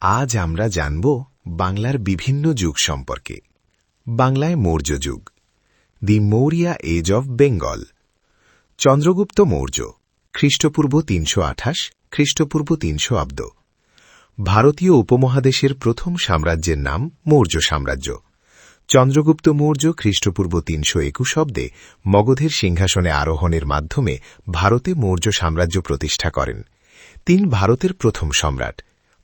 আজ আমরা জানব বাংলার বিভিন্ন যুগ সম্পর্কে। বাংলায় মৌর্য যুগ, দি মৌরিয়া এজ অব বেঙ্গল। চন্দ্রগুপ্ত মৌর্য, খ্রিস্টপূর্ব ৩২৮, খ্রিস্টপূর্ব ৩০০ অব্দ। ভারতীয় উপমহাদেশের প্রথম সাম্রাজ্যের নাম মৌর্য সাম্রাজ্য। চন্দ্রগুপ্ত মৌর্য খ্রিস্টপূর্ব ৩২১ অব্দে মগধের সিংহাসনে আরোহণের মাধ্যমে ভারতে মৌর্য সাম্রাজ্য প্রতিষ্ঠা করেন। তিনি ভারতের প্রথম সম্রাট।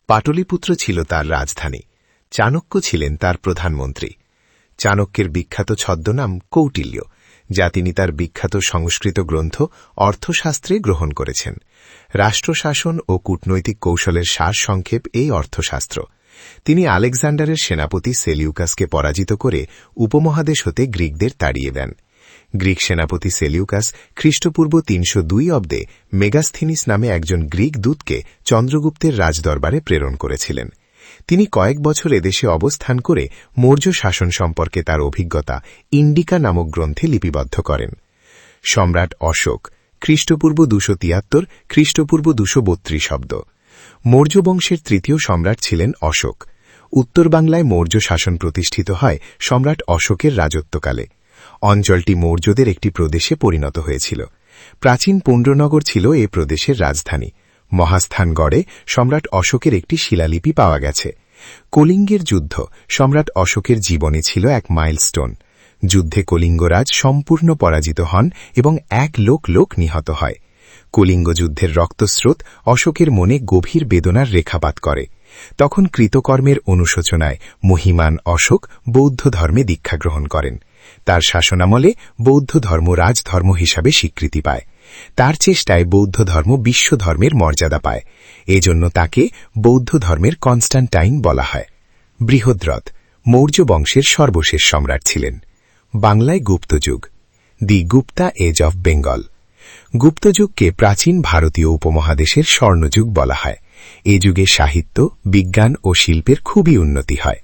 পাটলিপুত্র ছিল তার রাজধানী। চাণক্য ছিলেন তার প্রধানমন্ত্রী। চাণক্যের বিখ্যাত ছদ্মনাম কৌটিল্য, যা তিনি তার বিখ্যাত সংস্কৃত গ্রন্থ অর্থশাস্ত্রে গ্রহণ করেছেন। রাষ্ট্রশাসন ও কূটনৈতিক কৌশলের সার সংক্ষেপ এই অর্থশাস্ত্র। তিনি আলেকজান্ডারের সেনাপতি সেলিউকাসকে পরাজিত করে উপমহাদেশ হতে গ্রিকদের তাড়িয়ে দেন। গ্রিক সেনাপতি সেলিউকাস খ্রিস্টপূর্ব ৩০২ অব্দে মেগাস্থিনিস নামে একজন গ্রিক দূতকে চন্দ্রগুপ্তের রাজদরবারে প্রেরণ করেছিলেন। তিনি কয়েক বছর এদেশে অবস্থান করে মৌর্য শাসন সম্পর্কে তার অভিজ্ঞতা ইন্ডিকা নামক গ্রন্থে লিপিবদ্ধ করেন। সম্রাট অশোক, খ্রিস্টপূর্ব ২৭৩, খ্রিস্টপূর্ব ২৩২ অব্দ। মৌর্য বংশের তৃতীয় সম্রাট ছিলেন অশোক। উত্তর বাংলায় মৌর্য শাসন প্রতিষ্ঠিত হয় সম্রাট অশোকের রাজত্বকালে। অঞ্চলটি মৌর্যদের একটি প্রদেশে পরিণত হয়েছিল। প্রাচীন পুণ্ড্রনগর ছিল এ প্রদেশের রাজধানী। মহাস্থানগড়ে সম্রাট অশোকের একটি শিলালিপি পাওয়া গেছে। কলিঙ্গের যুদ্ধ সম্রাট অশোকের জীবনে ছিল এক মাইলস্টোন। যুদ্ধে কলিঙ্গরাজ সম্পূর্ণ পরাজিত হন এবং ১,০০,০০০ লোক নিহত হয়। কলিঙ্গ যুদ্ধের রক্তস্রোত অশোকের মনে গভীর বেদনার রেখাপাত করে। তখন কৃতকর্মের অনুশোচনায় মহিমান অশোক বৌদ্ধ ধর্মে দীক্ষা গ্রহণ করেন। তার শাসনামলে বৌদ্ধ ধর্ম রাজধর্ম হিসাবে স্বীকৃতি পায়। তার চেষ্টায় বৌদ্ধ ধর্ম বিশ্ব ধর্মের মর্যাদা পায়। এজন্য তাকে বৌদ্ধ ধর্মের কনস্ট্যান্টাইন বলা হয়। বৃহদ্রথ মৌর্য বংশের সর্বশেষ সম্রাট ছিলেন। বাংলায় গুপ্তযুগ, দি গুপ্তা এজ অব বেঙ্গল। গুপ্তযুগকে প্রাচীন ভারতীয় উপমহাদেশের স্বর্ণযুগ বলা হয়। এ যুগে সাহিত্য, বিজ্ঞান ও শিল্পের খুবই উন্নতি হয়।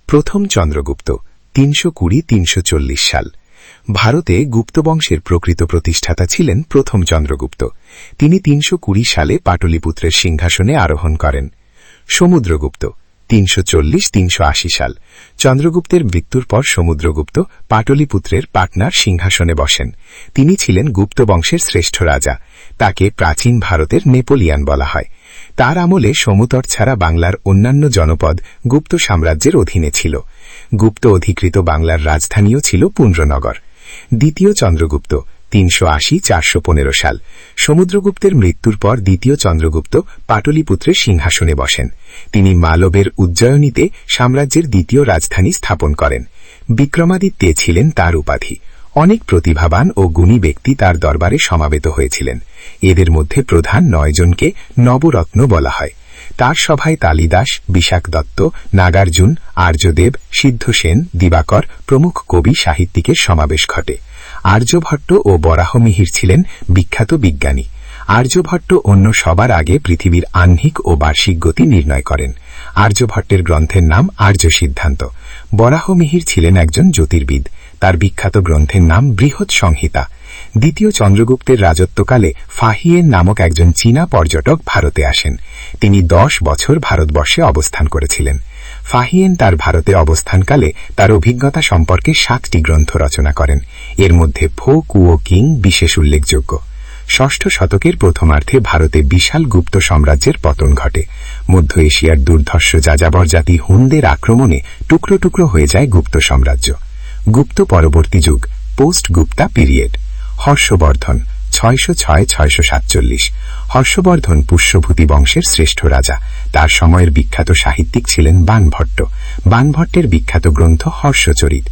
প্রথম চন্দ্রগুপ্ত ৩২০-৩৪০ সাল। ভারতে গুপ্তবংশের প্রকৃত প্রতিষ্ঠাতা ছিলেন প্রথম চন্দ্রগুপ্ত। তিনি ৩২০ সালে পাটলিপুত্রের সিংহাসনে আরোহণ করেন। সমুদ্রগুপ্ত ৩৪০-৩৮০ সাল। চন্দ্রগুপ্তের মৃত্যুর পর সমুদ্রগুপ্ত পাটলিপুত্রের পাটনার সিংহাসনে বসেন। তিনি ছিলেন গুপ্ত বংশের শ্রেষ্ঠ রাজা। তাকে প্রাচীন ভারতের নেপোলিয়ান বলা হয়। তার আমলে সমুতট ছাড়া বাংলার অন্যান্য জনপদ গুপ্ত সাম্রাজ্যের অধীনে ছিল। গুপ্ত অধিকৃত বাংলার রাজধানীও ছিল পুণ্ড্রনগর। দ্বিতীয় চন্দ্রগুপ্ত ৩৮০-৪১৫ সাল। সমুদ্রগুপ্তের মৃত্যুর পর দ্বিতীয় চন্দ্রগুপ্ত পাটলিপুত্রের সিংহাসনে বসেন। তিনি মালবের উজ্জয়িনীতে সাম্রাজ্যের দ্বিতীয় রাজধানী স্থাপন করেন। বিক্রমাদিত্যে ছিলেন তার উপাধি। অনেক প্রতিভাবান ও গুণী ব্যক্তি তার দরবারে সমাবেত হয়েছিলেন। এদের মধ্যে প্রধান ৯ জনকে নবরত্ন বলা হয়। তার সভায় তালিদাস, বিশাখ দত্ত, নাগার্জুন, আর্যদেব, সিদ্ধসেন, দিবাকর প্রমুখ কবি সাহিত্যিকের সমাবেশ ঘটে। আর্যভট্ট ও বরাহমিহির ছিলেন বিখ্যাত বিজ্ঞানী। আর্যভট্ট অন্য সবার আগে পৃথিবীর আহ্নিক ও বার্ষিক গতি নির্ণয় করেন। আর্যভট্টের গ্রন্থের নাম আর্য সিদ্ধান্ত। বরাহমিহির ছিলেন একজন জ্যোতির্বিদ। তার বিখ্যাত গ্রন্থের নাম বৃহৎ সংহিতা। দ্বিতীয় চন্দ্রগুপ্তের রাজত্বকালে ফাহিয়েন নামক একজন চীনা পর্যটক ভারতে আসেন। তিনি ১০ বছর ভারতবর্ষে অবস্থান করেছিলেন। ফাহিয়েন তার ভারতে অবস্থানকালে তার অভিজ্ঞতা সম্পর্কে ৭টি গ্রন্থ রচনা করেন। এর মধ্যে ফো কুও কিং বিশেষ উল্লেখযোগ্য। ষষ্ঠ শতকের প্রথমার্ধে ভারতে বিশাল গুপ্ত সাম্রাজ্যের পতন ঘটে। মধ্য এশিয়ার দুর্ধর্ষ যাযাবর জাতি হুনদের আক্রমণে টুকরো টুকরো হয়ে যায় গুপ্ত সাম্রাজ্য। গুপ্ত পরবর্তী যুগ, পোস্ট গুপ্তা পিরিয়ড। হর্ষবর্ধন ৬০৬-৬৪৭। হর্ষবর্ধন পুষ্যভূতি বংশের শ্রেষ্ঠ রাজা। তার সময়ের বিখ্যাত সাহিত্যিক ছিলেন বাণভট্ট। বাণভট্টের বিখ্যাত গ্রন্থ হর্ষচরিত।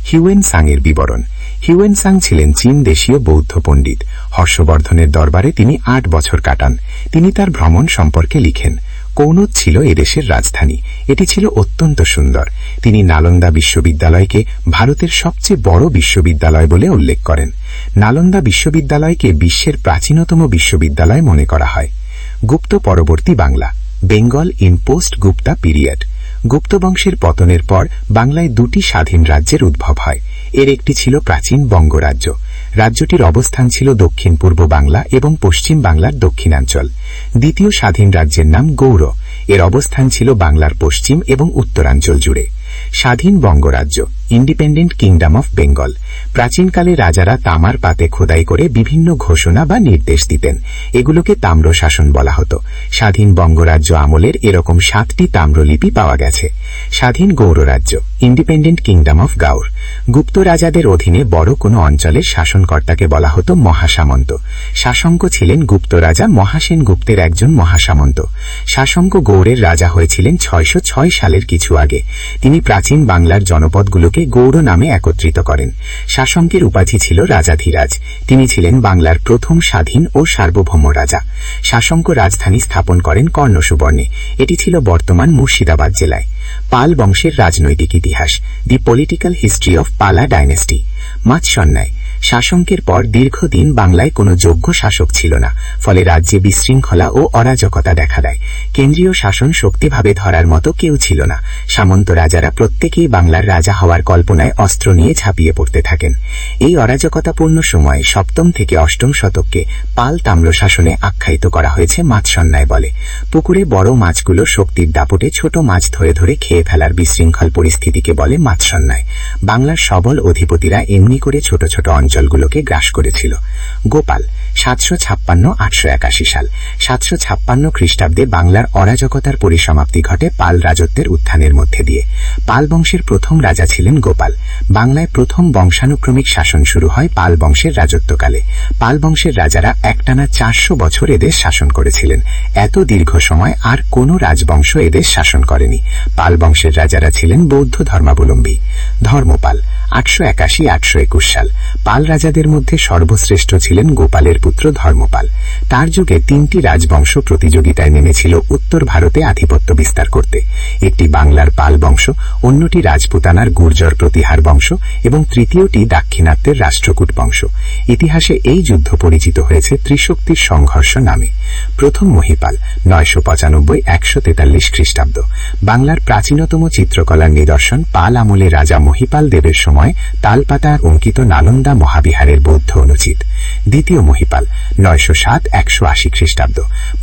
হিউয়েন সাংয়ের বিবরণ। হিউয়েন সাং ছিলেন চীন দেশীয় বৌদ্ধ পণ্ডিত। হর্ষবর্ধনের দরবারে তিনি ৮ বছর কাটান। তিনি তার ভ্রমণ সম্পর্কে লিখেন। কৌনদ ছিল এদেশের রাজধানী। এটি ছিল অত্যন্ত সুন্দর। তিনি নালন্দা বিশ্ববিদ্যালয়কে ভারতের সবচেয়ে বড় বিশ্ববিদ্যালয় বলে উল্লেখ করেন। নালন্দা বিশ্ববিদ্যালয়কে বিশ্বের প্রাচীনতম বিশ্ববিদ্যালয় মনে করা হয়। গুপ্ত পরবর্তী Bangla, Bengal in post Gupta period. Gupta বংশের পতনের পর বাংলায় ২টি স্বাধীন রাজ্যের উদ্ভব হয়। এর একটি ছিল প্রাচীন বঙ্গরাজ্য। রাজ্যটির অবস্থান ছিল দক্ষিণ পূর্ব বাংলা এবং পশ্চিম বাংলার দক্ষিণাঞ্চল। দ্বিতীয় স্বাধীন রাজ্যের নাম গৌড়। এর অবস্থান ছিল বাংলার পশ্চিম এবং উত্তরাঞ্চল জুড়ে। স্বাধীন বঙ্গরাজ্য, ইন্ডিপেন্ডেন্ট কিংডম অফ বেঙ্গল। প্রাচীনকালে রাজারা তামার পাতে খোদাই করে বিভিন্ন ঘোষণা বা নির্দেশ দিতেন। এগুলোকে তাম্র শাসন বলা হতো। স্বাধীন বঙ্গরাজ্য আমলের এরকম 7টি তাম্রলিপি পাওয়া গেছে। স্বাধীন গৌড়রাজ্য, ইন্ডিপেন্ডেন্ট কিংডম অফ গাউর। গুপ্ত রাজাদের অধীনে বড় কোনো অঞ্চলের শাসনকর্তাকে বলা হতো মহাসামন্ত। শাসঙ্ক ছিলেন গুপ্ত রাজা মহাসেন গুপ্তের একজন মহাসামন্ত। শাসঙ্ক গৌড়ের রাজা হয়েছিলেন 606 সালের কিছু আগে। তিনি প্রাচীন বাংলার জনপদগুলোকে গৌড় নামে একত্রিত করেন। শাসঙ্কের উপাধি ছিল রাজাধিরাজ। তিনি ছিলেন বাংলার প্রথম স্বাধীন ও সার্বভৌম রাজা। শাসঙ্ক রাজধানী স্থাপন করেন কর্ণসুবর্ণে। এটি ছিল বর্তমান মুর্শিদাবাদ জেলায়। পাল বংশের রাজনৈতিক ইতিহাস, দি পলিটিক্যাল হিস্ট্রি অফ পালা ডাইনেস্টি। মাৎসন্যায়। শাসঙ্কের পর দীর্ঘদিন বাংলায় কোনো যোগ্য শাসক ছিল না, ফলে রাজ্যে বিশৃঙ্খলা ও অরাজকতা দেখা দেয়। কেন্দ্রীয় শাসন শক্তিভাবে ধরার মতো কেউ ছিল না। সামন্ত রাজারা প্রত্যেকেই বাংলার রাজা হওয়ার কল্পনায় অস্ত্র নিয়ে ঝাঁপিয়ে পড়তে থাকেন। এই অরাজকতাপূর্ণ সময়ে 7ম থেকে 8ম শতককে পাল তাম্র শাসনে আখ্যায়িত করা হয়েছে মাৎসন্যায় বলে। পুকুরে বড় মাছগুলো শক্তির দাপটে ছোট মাছ ধরে ধরে খেয়ে ফেলার বিশৃঙ্খল পরিস্থিতিকে বলে মাৎসন্যায়। বাংলার সবল অধিপতিরা এমনি করে ছোট ছোট অঞ্চলগুলোকে গ্রাস করেছিল। গোপাল, 756-881 সাল। 756 খ্রিস্টাব্দে বাংলার অরাজকতার পরিসমাপ্তি ঘটে পাল রাজত্বের উত্থানের মধ্যে দিয়ে। পাল বংশের প্রথম রাজা ছিলেন গোপাল। বাংলায় প্রথম বংশানুক্রমিক শাসন শুরু হয় পাল বংশের রাজত্বকালে। পাল বংশের রাজারা একটানা 400 বছর এদেশ শাসন করেছিলেন। এত দীর্ঘ সময় আর কোনো রাজবংশ এদেশ শাসন করেনি। পাল বংশের রাজারা ছিলেন বৌদ্ধ ধর্মাবলম্বী। ধর্মপাল, 881-821 সাল। পাল রাজাদের মধ্যে সর্বশ্রেষ্ঠ ছিলেন গোপালের পুত্র ধর্মপাল। তার যুগে 3টি রাজবংশ প্রতিযোগিতায় নেমেছিল উত্তর ভারতে আধিপত্য বিস্তার করতে। একটি বাংলার পাল বংশ, অন্যটি রাজপুতানার গুর্জর প্রতিহার বংশ এবং তৃতীয়টি দাক্ষিণাত্যের রাষ্ট্রকূট বংশ। ইতিহাসে এই যুদ্ধ পরিচিত হয়েছে ত্রিশক্তির সংঘর্ষ নামে। প্রথম মহিপাল, 995-143 খ্রিস্টাব্দ। বাংলার প্রাচীনতম চিত্রকলার নিদর্শন পাল আমলে রাজা মহিপাল দেবের সময় তালপাতার অঙ্কিত নালন্দা মহাবিহারের বৌদ্ধ অনুচিত। দ্বিতীয় মহিপাল, 907-180 খ্রিস্টাব্দ।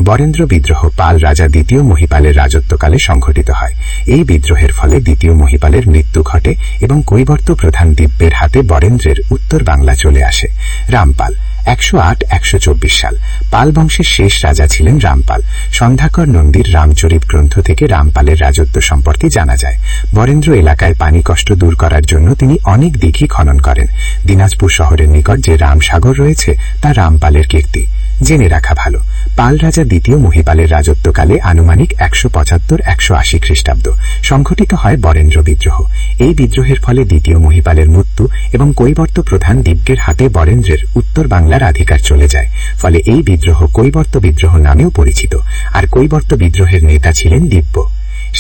বরেন্দ্র বিদ্রোহ পাল রাজা দ্বিতীয় মহিপালের রাজত্বকালে সংঘটিত হয়। এই বিদ্রোহের ফলে দ্বিতীয় মহিপালের মৃত্যু ঘটে এবং কৈবর্ত প্রধান দিব্যের হাতে বরেন্দ্রের উত্তর বাংলা চলে আসে। রামপাল, 108-124 সাল। পাল বংশের শেষ রাজা ছিলেন রামপাল। সন্ধ্যাকর নন্দীর রামচরিত গ্রন্থ থেকে রামপালের রাজত্ব সম্পর্কে জানা যায়। বরেন্দ্র এলাকায় পানি কষ্ট দূর করার জন্য তিনি অনেক দিঘি খনন করেন। দিনাজপুর শহরের নিকট যে রামসাগর রয়েছে তা রামপালের কীর্তি। জেনে রাখা ভালো, পাল রাজা দ্বিতীয় মহিপালের রাজত্বকালে আনুমানিক 175-180 খ্রিস্টাব্দ সংঘটিত হয় বরেন্দ্র বিদ্রোহ। এই বিদ্রোহের ফলে দ্বিতীয় মহিপালের মৃত্যু এবং কৈবর্ত প্রধান দিব্যের হাতে বরেন্দ্রের উত্তর বাংলার অধিকার চলে যায়। ফলে এই বিদ্রোহ কৈবর্ত বিদ্রোহ নামেও পরিচিত। আর কৈবর্ত বিদ্রোহের নেতা ছিলেন দিব্য।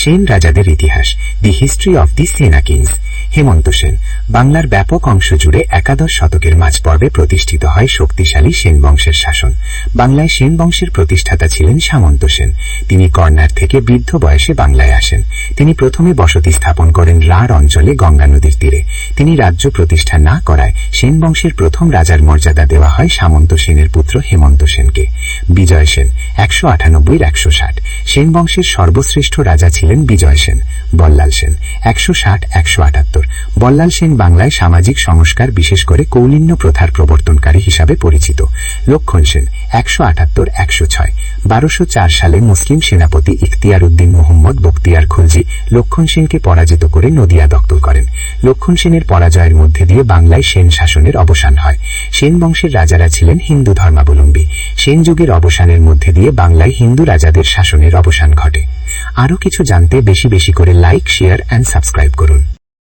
সেন রাজাদের ইতিহাস, দি হিস্ট্রি অফ দি সেনা কিংস। হেমন্ত সেন। বাংলার ব্যাপক অংশ জুড়ে একাদশ শতকের মাঝপর্বে প্রতিষ্ঠিত হয় শক্তিশালী সেন বংশের শাসন। বাংলায় সেন বংশের প্রতিষ্ঠাতা ছিলেন সামন্ত সেন। তিনি কর্ণার থেকে বৃদ্ধ বয়সে বাংলায় আসেন। তিনি প্রথমে বসতি স্থাপন করেন রাঢ় অঞ্চলে গঙ্গা নদীর তীরে। তিনি রাজ্য প্রতিষ্ঠা না করায় সেন বংশের প্রথম রাজার মর্যাদা দেওয়া হয় সামন্ত সেনের পুত্র হেমন্ত সেনকে। বিজয় সেন, 198-160। সেন বংশের সর্বশ্রেষ্ঠ রাজা ছিলেন বিজয় সেন। বল্লাল সেন, 160-178। বল্লাল সেন বাংলায় সামাজিক সংস্কার বিশেষ করে কৌলিন্য প্রথার প্রবর্তনকারী হিসাবে পরিচিত। লক্ষণ সেন, 178-106। 1204 সালে মুসলিম সেনাপতি ইখতিয়ার উদ্দিন মোহাম্মদ বখতিয়ার খুলজি লক্ষণ সেনকে পরাজিত করে নদিয়া দখল করেন। লক্ষণ সেনের পরাজয়ের মধ্যে দিয়ে বাংলায় সেন শাসনের অবসান হয়। সেন বংশের রাজারা ছিলেন হিন্দু ধর্মাবলম্বী। সেন যুগের অবসানের মধ্যে দিয়ে বাংলায় হিন্দু রাজাদের শাসনের অবসান ঘটে। আরও কিছু জানতে বেশি বেশি করে লাইক, শেয়ার অ্যান্ড সাবস্ক্রাইব করুন।